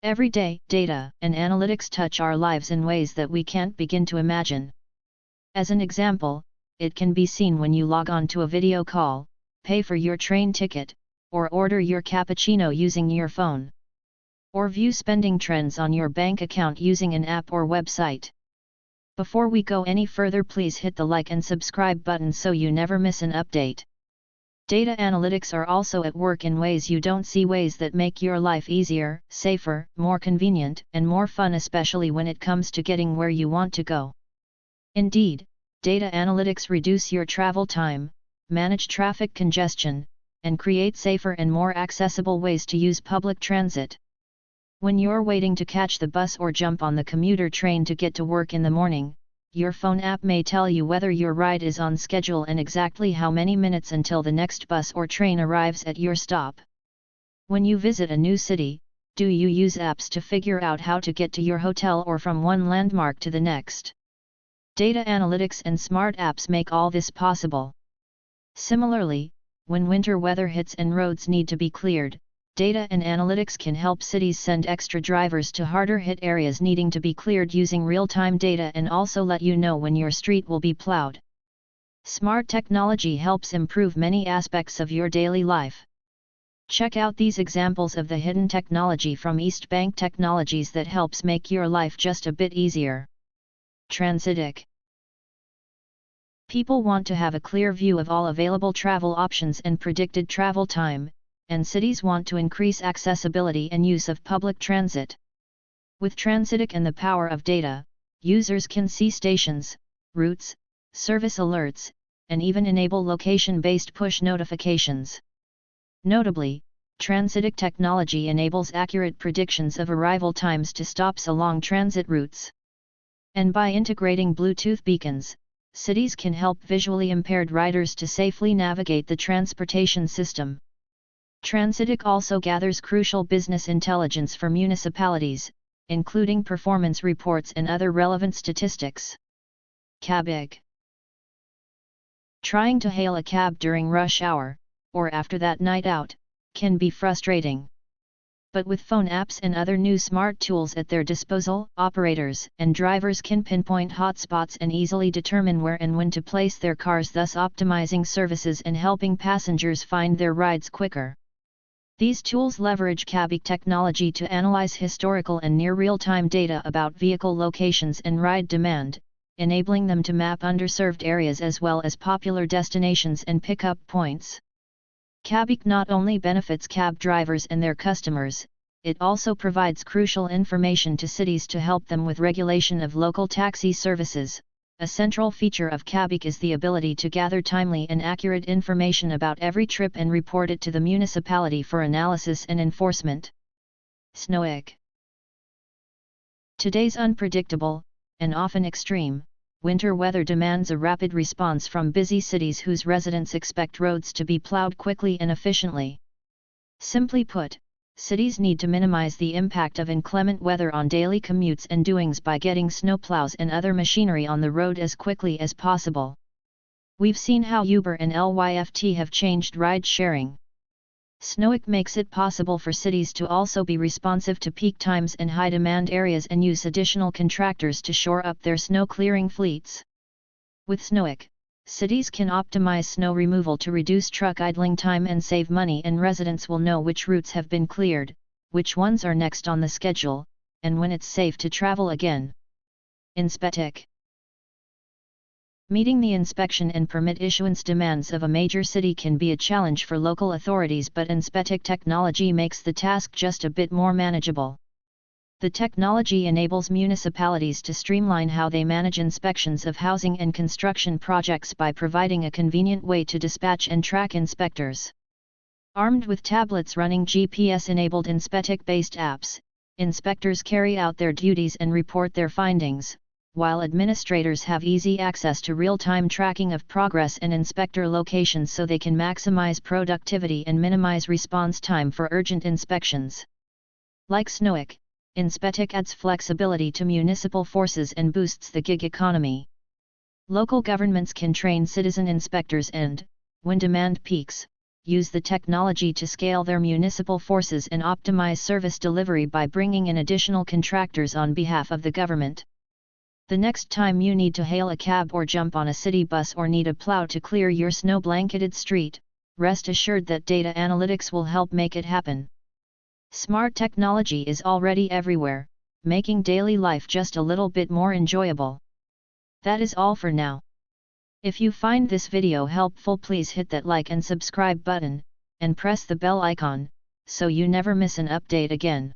Every day, data and analytics touch our lives in ways that we can't begin to imagine. As an example, it can be seen when you log on to a video call, pay for your train ticket, or order your cappuccino using your phone. Or view spending trends on your bank account using an app or website. Before we go any further, please hit the like and subscribe button so you never miss an update. Data analytics are also at work in ways you don't see, ways that make your life easier, safer, more convenient, and more fun, especially when it comes to getting where you want to go. Indeed, data analytics reduce your travel time, manage traffic congestion, and create safer and more accessible ways to use public transit. When you're waiting to catch the bus or jump on the commuter train to get to work in the morning, your phone app may tell you whether your ride is on schedule and exactly how many minutes until the next bus or train arrives at your stop. When you visit a new city, do you use apps to figure out how to get to your hotel or from one landmark to the next? Data analytics and smart apps make all this possible. Similarly, when winter weather hits and roads need to be cleared, data and analytics can help cities send extra drivers to harder-hit areas needing to be cleared using real-time data, and also let you know when your street will be plowed. Smart technology helps improve many aspects of your daily life. Check out these examples of the hidden technology from East Bank Technologies that helps make your life just a bit easier. Transitic. People want to have a clear view of all available travel options and predicted travel time, and cities want to increase accessibility and use of public transit. With Transitic and the power of data, users can see stations, routes, service alerts, and even enable location-based push notifications. Notably, Transitic technology enables accurate predictions of arrival times to stops along transit routes. And by integrating Bluetooth beacons, cities can help visually impaired riders to safely navigate the transportation system. Transitic also gathers crucial business intelligence for municipalities, including performance reports and other relevant statistics. Cabig. Trying to hail a cab during rush hour, or after that night out, can be frustrating. But with phone apps and other new smart tools at their disposal, operators and drivers can pinpoint hotspots and easily determine where and when to place their cars, thus optimizing services and helping passengers find their rides quicker. These tools leverage Cabig technology to analyze historical and near real-time data about vehicle locations and ride demand, enabling them to map underserved areas as well as popular destinations and pickup points. Cabig not only benefits cab drivers and their customers, it also provides crucial information to cities to help them with regulation of local taxi services. A central feature of Cabig is the ability to gather timely and accurate information about every trip and report it to the municipality for analysis and enforcement. Snowic. Today's unpredictable, and often extreme, winter weather demands a rapid response from busy cities whose residents expect roads to be plowed quickly and efficiently. Simply put, cities need to minimize the impact of inclement weather on daily commutes and doings by getting snowplows and other machinery on the road as quickly as possible. We've seen how Uber and Lyft have changed ride-sharing. Snowic makes it possible for cities to also be responsive to peak times and high-demand areas and use additional contractors to shore up their snow-clearing fleets. With Snowic, cities can optimize snow removal to reduce truck idling time and save money, and residents will know which routes have been cleared, which ones are next on the schedule, and when it's safe to travel again. Inspetic. Meeting the inspection and permit issuance demands of a major city can be a challenge for local authorities, but Inspetic technology makes the task just a bit more manageable. The technology enables municipalities to streamline how they manage inspections of housing and construction projects by providing a convenient way to dispatch and track inspectors. Armed with tablets running GPS-enabled Inspetic-based apps, inspectors carry out their duties and report their findings, while administrators have easy access to real-time tracking of progress and inspector locations so they can maximize productivity and minimize response time for urgent inspections. Like Snowic, Inspetic adds flexibility to municipal forces and boosts the gig economy. Local governments can train citizen inspectors and, when demand peaks, use the technology to scale their municipal forces and optimize service delivery by bringing in additional contractors on behalf of the government. The next time you need to hail a cab or jump on a city bus or need a plow to clear your snow-blanketed street, rest assured that data analytics will help make it happen. Smart technology is already everywhere, making daily life just a little bit more enjoyable. That is all for now. If you find this video helpful, please hit that like and subscribe button, and press the bell icon, so you never miss an update again.